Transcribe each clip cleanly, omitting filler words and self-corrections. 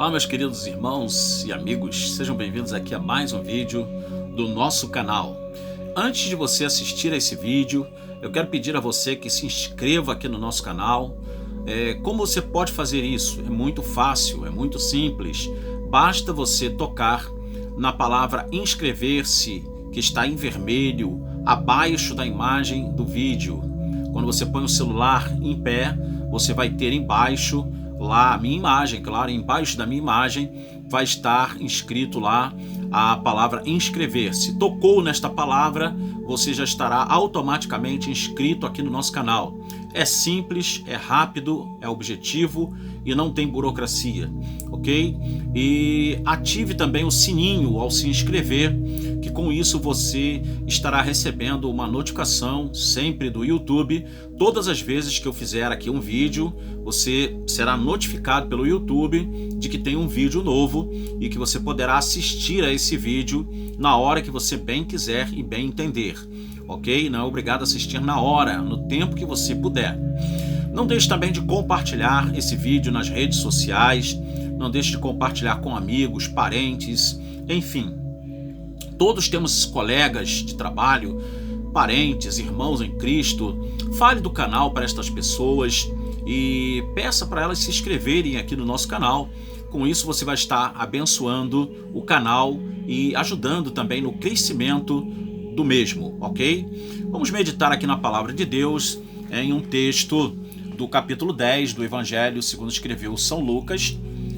Olá, meus queridos irmãos e amigos, sejam bem-vindos aqui a mais um vídeo do nosso canal. Antes de você assistir a esse vídeo, eu quero pedir a você que se inscreva aqui no nosso canal. Como você pode fazer isso? É muito fácil, é muito simples. Basta você tocar na palavra inscrever-se, que está em vermelho, abaixo da imagem do vídeo. Quando você põe o celular em pé, você vai ter embaixo lá a minha imagem, claro, embaixo da minha imagem vai estar inscrito lá a palavra inscrever-se. Tocou nesta palavra, você já estará automaticamente inscrito aqui no nosso canal. É simples, é rápido, é objetivo e não tem burocracia, ok? E ative também o sininho ao se inscrever, que com isso você estará recebendo uma notificação sempre do YouTube. Todas as vezes que eu fizer aqui um vídeo, você será notificado pelo YouTube de que tem um vídeo novo e que você poderá assistir a esse vídeo na hora que você bem quiser e bem entender, ok? Não é obrigado a assistir na hora, no tempo que você puder. Não deixe também de compartilhar esse vídeo nas redes sociais, não deixe de compartilhar com amigos, parentes, enfim. Todos temos colegas de trabalho, parentes, irmãos em Cristo. Fale do canal para estas pessoas e peça para elas se inscreverem aqui no nosso canal. Com isso você vai estar abençoando o canal e ajudando também no crescimento do mesmo, ok? Vamos meditar aqui na palavra de Deus em um texto do capítulo 10 do Evangelho segundo escreveu São Lucas.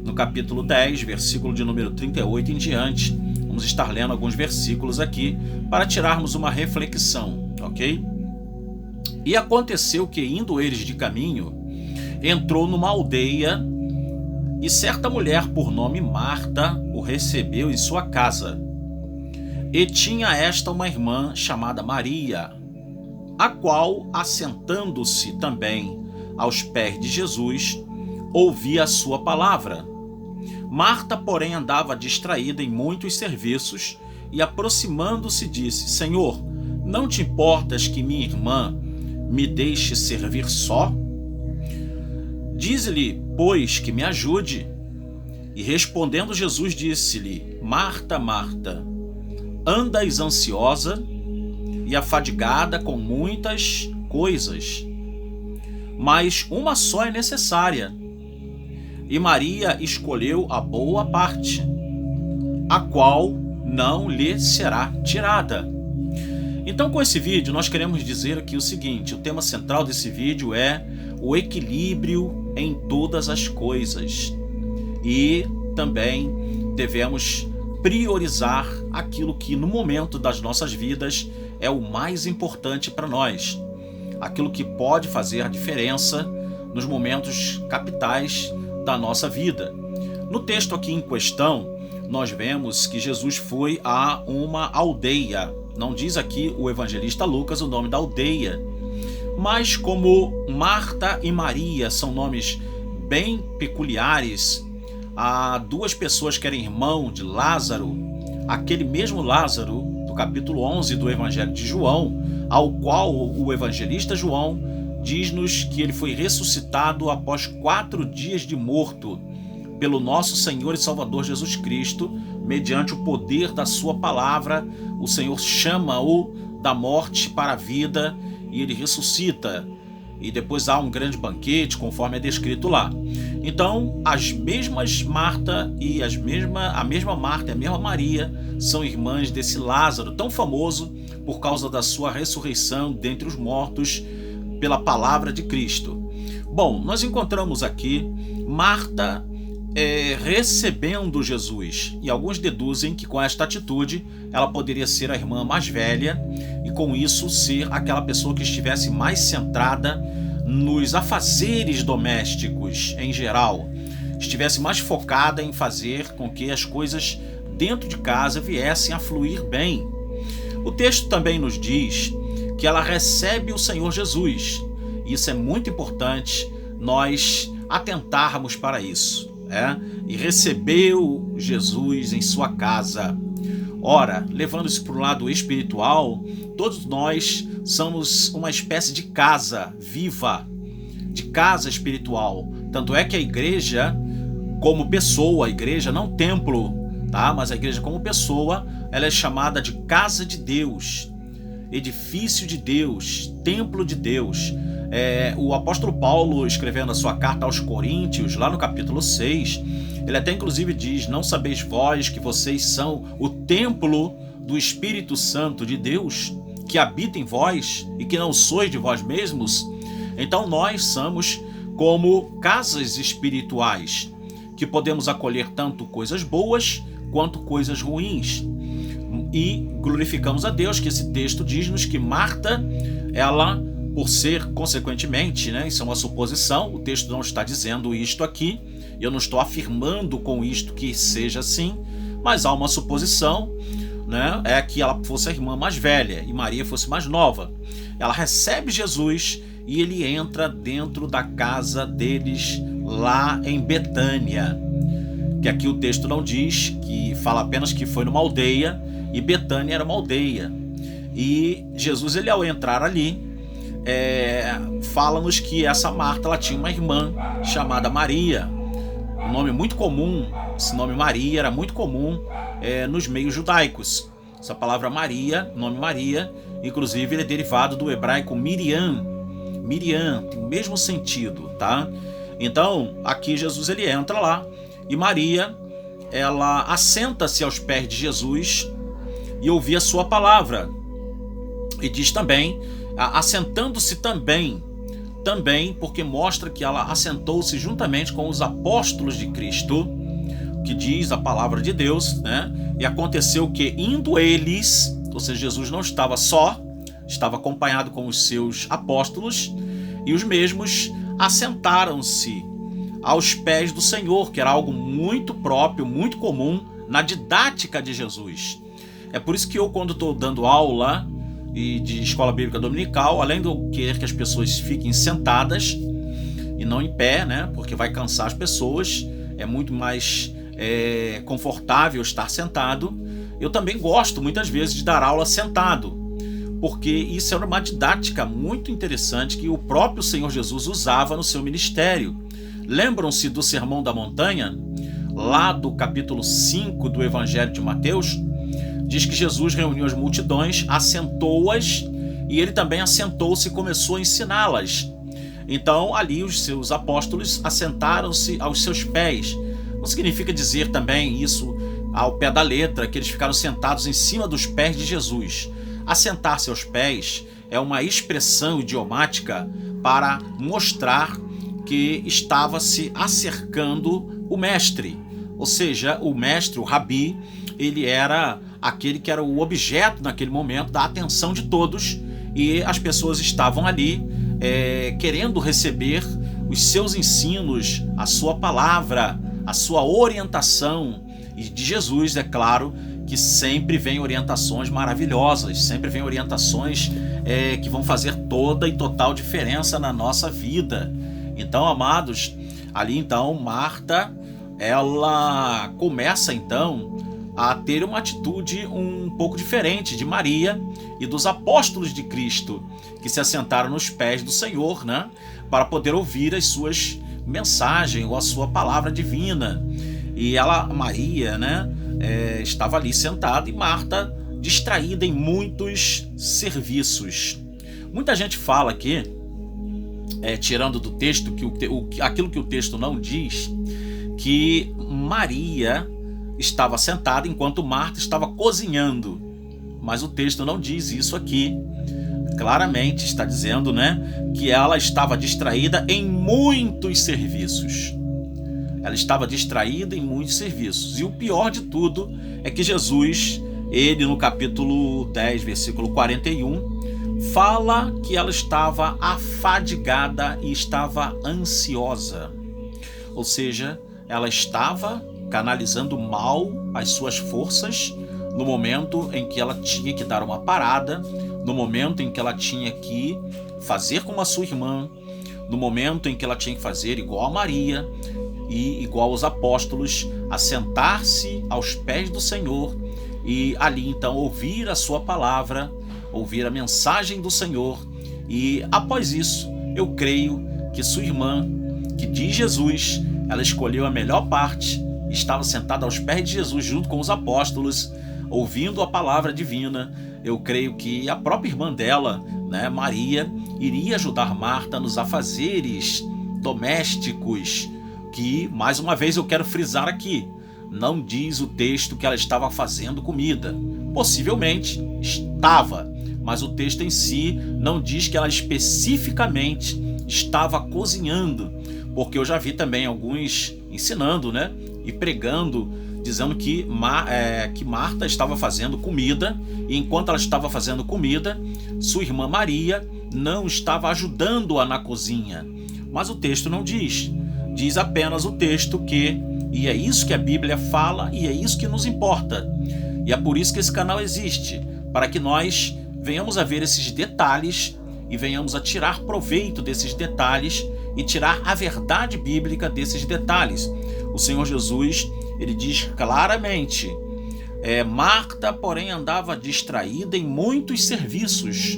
No capítulo 10, versículo de número 38 em diante, vamos estar lendo alguns versículos aqui para tirarmos uma reflexão, ok? E aconteceu que, indo eles de caminho, entrou numa aldeia e certa mulher por nome Marta o recebeu em sua casa. E tinha esta uma irmã chamada Maria, a qual, assentando-se também aos pés de Jesus, ouvia a sua palavra. Marta, porém, andava distraída em muitos serviços e, aproximando-se, disse: Senhor, não te importas que minha irmã me deixe servir só? Dize-lhe, pois, que me ajude. E respondendo Jesus disse-lhe: Marta, Marta, andas ansiosa e afadigada com muitas coisas, mas uma só é necessária. E Maria escolheu a boa parte, a qual não lhe será tirada. Então, com esse vídeo, nós queremos dizer aqui o seguinte: o tema central desse vídeo é o equilíbrio em todas as coisas. E também devemos priorizar aquilo que no momento das nossas vidas é o mais importante para nós. Aquilo que pode fazer a diferença nos momentos capitais da nossa vida. No texto aqui em questão, nós vemos que Jesus foi a uma aldeia. Não diz aqui o evangelista Lucas o nome da aldeia, mas como Marta e Maria são nomes bem peculiares, há duas pessoas que eram irmão de Lázaro, aquele mesmo Lázaro do capítulo 11 do Evangelho de João, ao qual o evangelista João diz-nos que ele foi ressuscitado após 4 dias de morto pelo nosso Senhor e Salvador Jesus Cristo, mediante o poder da sua palavra. O Senhor chama-o da morte para a vida e ele ressuscita. E depois há um grande banquete, conforme é descrito lá. Então, as mesmas Marta e a mesma Marta e a mesma Maria são irmãs desse Lázaro, tão famoso por causa da sua ressurreição dentre os mortos pela palavra de Cristo. Bom, nós encontramos aqui Marta recebendo Jesus, e alguns deduzem que com esta atitude ela poderia ser a irmã mais velha e com isso ser aquela pessoa que estivesse mais centrada nos afazeres domésticos em geral, estivesse mais focada em fazer com que as coisas dentro de casa viessem a fluir bem. O texto também nos diz que ela recebe o Senhor Jesus. Isso é muito importante nós atentarmos para isso. E recebeu Jesus em sua casa. Ora, levando isso para o lado espiritual, todos nós somos uma espécie de casa viva, de casa espiritual. Tanto é que a igreja como pessoa, a igreja, não templo, tá? Mas a igreja como pessoa, ela é chamada de casa de Deus, edifício de Deus, templo de Deus. O apóstolo Paulo, escrevendo a sua carta aos Coríntios, lá no capítulo 6, ele até inclusive diz: não sabeis vós que vocês são o templo do Espírito Santo de Deus, que habita em vós e que não sois de vós mesmos? Então nós somos como casas espirituais, que podemos acolher tanto coisas boas quanto coisas ruins. E glorificamos a Deus que esse texto diz-nos que Marta, ela, por ser, consequentemente, né, isso é uma suposição, o texto não está dizendo isto aqui, eu não estou afirmando com isto que seja assim, mas há uma suposição, né, é que ela fosse a irmã mais velha e Maria fosse mais nova. Ela recebe Jesus e ele entra dentro da casa deles lá em Betânia, que aqui o texto não diz, que fala apenas que foi numa aldeia, e Betânia era uma aldeia. E Jesus, ele ao entrar ali, fala-nos que essa Marta, ela tinha uma irmã chamada Maria, um nome muito comum. Esse nome Maria era muito comum nos meios judaicos. Essa palavra Maria, nome Maria, inclusive ele é derivado do hebraico Miriam. Miriam tem o mesmo sentido, tá? Então aqui Jesus, ele entra lá e Maria, ela assenta-se aos pés de Jesus e ouve a sua palavra. E diz também, assentando-se também, porque mostra que ela assentou-se juntamente com os apóstolos de Cristo, que diz a palavra de Deus, né? E aconteceu que, indo eles, ou seja, Jesus não estava só, estava acompanhado com os seus apóstolos, e os mesmos assentaram-se aos pés do Senhor, que era algo muito próprio, muito comum na didática de Jesus. É por isso que eu, quando estou dando aula de escola bíblica dominical, além de eu querer que as pessoas fiquem sentadas e não em pé, né, porque vai cansar as pessoas, é muito mais confortável estar sentado, eu também gosto muitas vezes de dar aula sentado, porque isso era uma didática muito interessante que o próprio Senhor Jesus usava no seu ministério. Lembram-se do Sermão da Montanha? Lá do capítulo 5 do Evangelho de Mateus, diz que Jesus reuniu as multidões, assentou-as, e ele também assentou-se e começou a ensiná-las. Então ali os seus apóstolos assentaram-se aos seus pés. Não significa dizer também isso ao pé da letra, que eles ficaram sentados em cima dos pés de Jesus. Assentar-se aos pés é uma expressão idiomática para mostrar que estava se acercando o mestre. Ou seja, o mestre, o rabi, ele era aquele que era o objeto naquele momento da atenção de todos, e as pessoas estavam ali querendo receber os seus ensinos, a sua palavra, a sua orientação. E de Jesus, é claro, que sempre vem orientações maravilhosas, sempre vem orientações que vão fazer toda e total diferença na nossa vida. Então, amados, ali então Marta, ela começa então a ter uma atitude um pouco diferente de Maria e dos apóstolos de Cristo, que se assentaram nos pés do Senhor, né, para poder ouvir as suas mensagens ou a sua palavra divina. E ela, Maria, né, estava ali sentada, e Marta distraída em muitos serviços. Muita gente fala aqui, tirando do texto aquilo que o texto não diz, que Maria estava sentada enquanto Marta estava cozinhando, mas o texto não diz isso aqui. Claramente está dizendo, né, que ela estava distraída em muitos serviços. Ela estava distraída em muitos serviços. E o pior de tudo é que Jesus, ele no capítulo 10, versículo 41, fala que ela estava afadigada e estava ansiosa. Ou seja, ela estava canalizando mal as suas forças no momento em que ela tinha que dar uma parada, no momento em que ela tinha que fazer como a sua irmã, no momento em que ela tinha que fazer igual a Maria e igual aos apóstolos, assentar-se aos pés do Senhor e ali então ouvir a sua palavra, ouvir a mensagem do Senhor. E após isso, eu creio que sua irmã, que de Jesus, ela escolheu a melhor parte, estava sentada aos pés de Jesus junto com os apóstolos, ouvindo a palavra divina. Eu creio que a própria irmã dela, né, Maria, iria ajudar Marta nos afazeres domésticos, que, mais uma vez, eu quero frisar aqui, não diz o texto que ela estava fazendo comida. Possivelmente estava, mas o texto em si não diz que ela especificamente estava cozinhando, porque eu já vi também alguns ensinando, né, e pregando, dizendo que Marta estava fazendo comida, e enquanto ela estava fazendo comida, sua irmã Maria não estava ajudando-a na cozinha. Mas o texto não diz. Diz apenas o texto que, e é isso que a Bíblia fala, e é isso que nos importa. E é por isso que esse canal existe, para que nós venhamos a ver esses detalhes e venhamos a tirar proveito desses detalhes e tirar a verdade bíblica desses detalhes. O Senhor Jesus, ele diz claramente, Marta, porém, andava distraída em muitos serviços,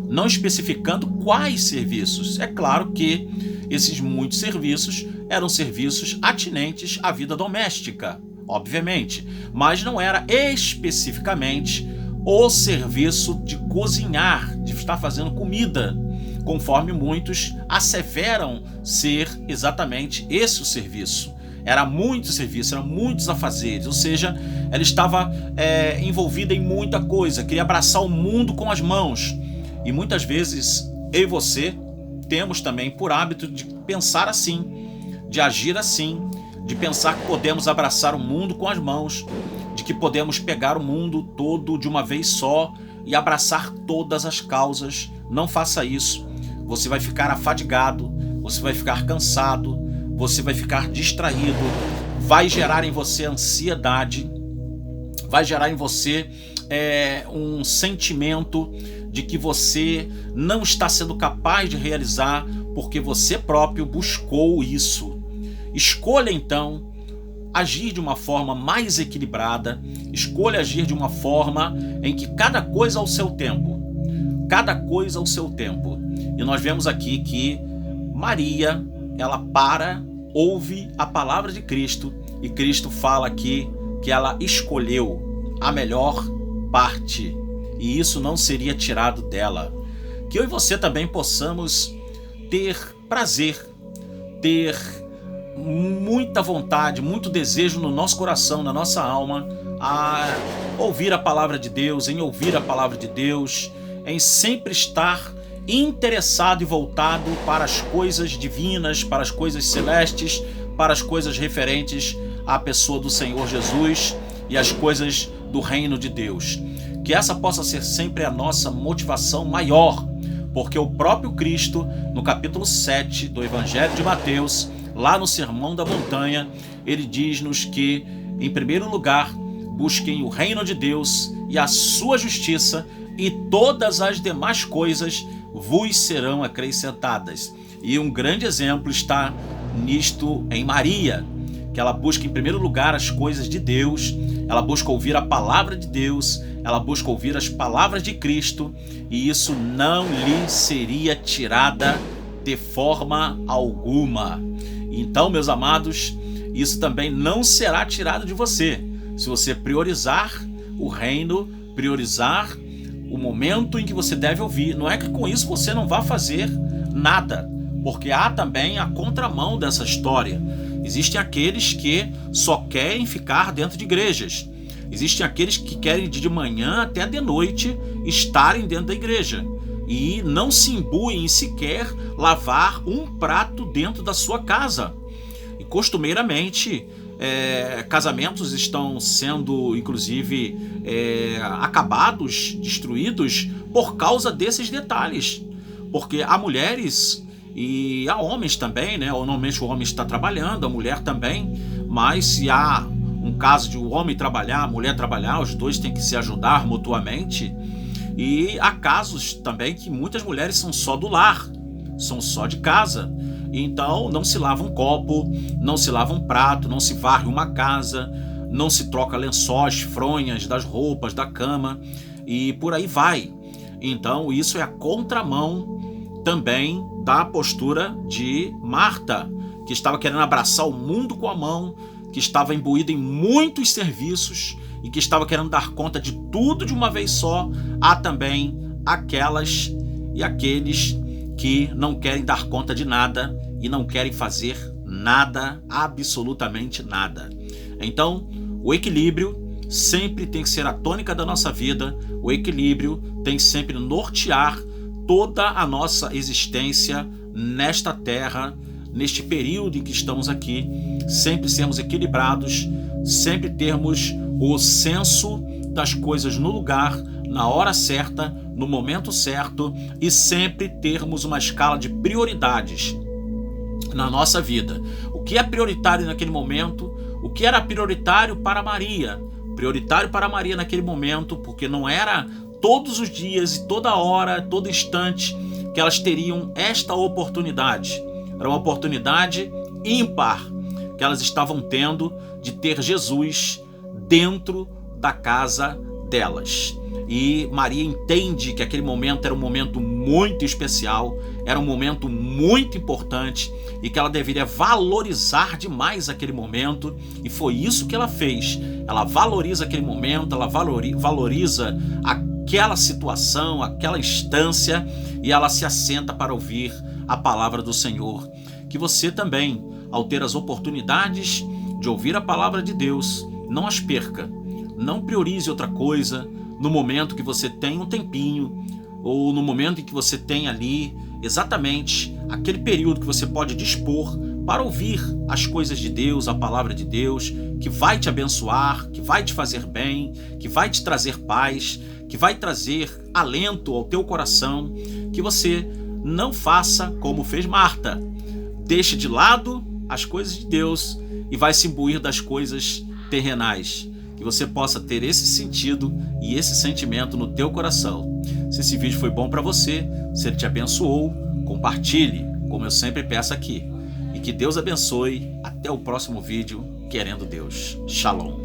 não especificando quais serviços. É claro que esses muitos serviços eram serviços atinentes à vida doméstica, obviamente, mas não era especificamente o serviço de cozinhar, de estar fazendo comida, conforme muitos asseveram ser exatamente esse o serviço. Era muito serviço, eram muitos afazeres, ou seja, ela estava envolvida em muita coisa, queria abraçar o mundo com as mãos. E muitas vezes, eu e você temos também por hábito de pensar assim, de agir assim, de pensar que podemos abraçar o mundo com as mãos, de que podemos pegar o mundo todo de uma vez só e abraçar todas as causas. Não faça isso. Você vai ficar afadigado, você vai ficar cansado, você vai ficar distraído, vai gerar em você ansiedade, vai gerar em você um sentimento de que você não está sendo capaz de realizar porque você próprio buscou isso. Escolha então agir de uma forma mais equilibrada, escolha agir de uma forma em que cada coisa ao seu tempo, cada coisa ao seu tempo. E nós vemos aqui que Maria, ela ouve a palavra de Cristo, e Cristo fala aqui que ela escolheu a melhor parte, e isso não seria tirado dela. Que eu e você também possamos ter prazer, ter muita vontade, muito desejo no nosso coração, na nossa alma, a ouvir a palavra de Deus, em ouvir a palavra de Deus, em sempre estar interessado e voltado para as coisas divinas, para as coisas celestes, para as coisas referentes à pessoa do Senhor Jesus e as coisas do reino de Deus. Que essa possa ser sempre a nossa motivação maior, porque o próprio Cristo, no capítulo 7 do Evangelho de Mateus, lá no Sermão da Montanha, ele diz-nos que, em primeiro lugar, busquem o reino de Deus e a sua justiça, e todas as demais coisas vos serão acrescentadas. E um grande exemplo está nisto em Maria, que ela busca em primeiro lugar as coisas de Deus, ela busca ouvir a palavra de Deus, ela busca ouvir as palavras de Cristo, e isso não lhe seria tirada de forma alguma. Então, meus amados, isso também não será tirado de você, se você priorizar o reino, priorizar o momento em que você deve ouvir. Não é que com isso você não vá fazer nada, porque há também a contramão dessa história. Existem aqueles que só querem ficar dentro de igrejas. Existem aqueles que querem de manhã até de noite estarem dentro da igreja e não se imbuem em sequer lavar um prato dentro da sua casa. E costumeiramente casamentos estão sendo inclusive acabados, destruídos por causa desses detalhes, porque há mulheres e há homens também, né? Normalmente o homem está trabalhando, a mulher também, mas se há um caso de o homem trabalhar, a mulher trabalhar, os dois têm que se ajudar mutuamente. E há casos também que muitas mulheres são só do lar, são só de casa. Então não se lava um copo, não se lava um prato, não se varre uma casa, não se troca lençóis, fronhas das roupas, da cama e por aí vai. Então isso é a contramão também da postura de Marta, que estava querendo abraçar o mundo com a mão, que estava imbuído em muitos serviços e que estava querendo dar conta de tudo de uma vez só. Há também aquelas e aqueles que não querem dar conta de nada e não querem fazer nada, absolutamente nada. Então, o equilíbrio sempre tem que ser a tônica da nossa vida, o equilíbrio tem que sempre nortear toda a nossa existência nesta terra, neste período em que estamos aqui, sempre sermos equilibrados, sempre termos o senso das coisas no lugar, na hora certa, no momento certo, e sempre termos uma escala de prioridades na nossa vida. O que é prioritário naquele momento? O que era prioritário para Maria? Prioritário para Maria naquele momento, porque não era todos os dias e toda hora, todo instante que elas teriam esta oportunidade. Era uma oportunidade ímpar que elas estavam tendo de ter Jesus dentro da casa delas. E Maria entende que aquele momento era um momento muito especial, era um momento muito importante e que ela deveria valorizar demais aquele momento, e foi isso que ela fez. Ela valoriza aquele momento, ela valoriza aquela situação, aquela instância, e ela se assenta para ouvir a palavra do Senhor. Que você também, ao ter as oportunidades de ouvir a palavra de Deus, não as perca. Não priorize outra coisa no momento que você tem um tempinho, ou no momento em que você tem ali exatamente aquele período que você pode dispor para ouvir as coisas de Deus, a palavra de Deus, que vai te abençoar, que vai te fazer bem, que vai te trazer paz, que vai trazer alento ao teu coração. Que você não faça como fez Marta. Deixe de lado as coisas de Deus e vai se imbuir das coisas terrenais. Que você possa ter esse sentido e esse sentimento no teu coração. Se esse vídeo foi bom para você, se ele te abençoou, compartilhe, como eu sempre peço aqui. E que Deus abençoe. Até o próximo vídeo, querendo Deus. Shalom.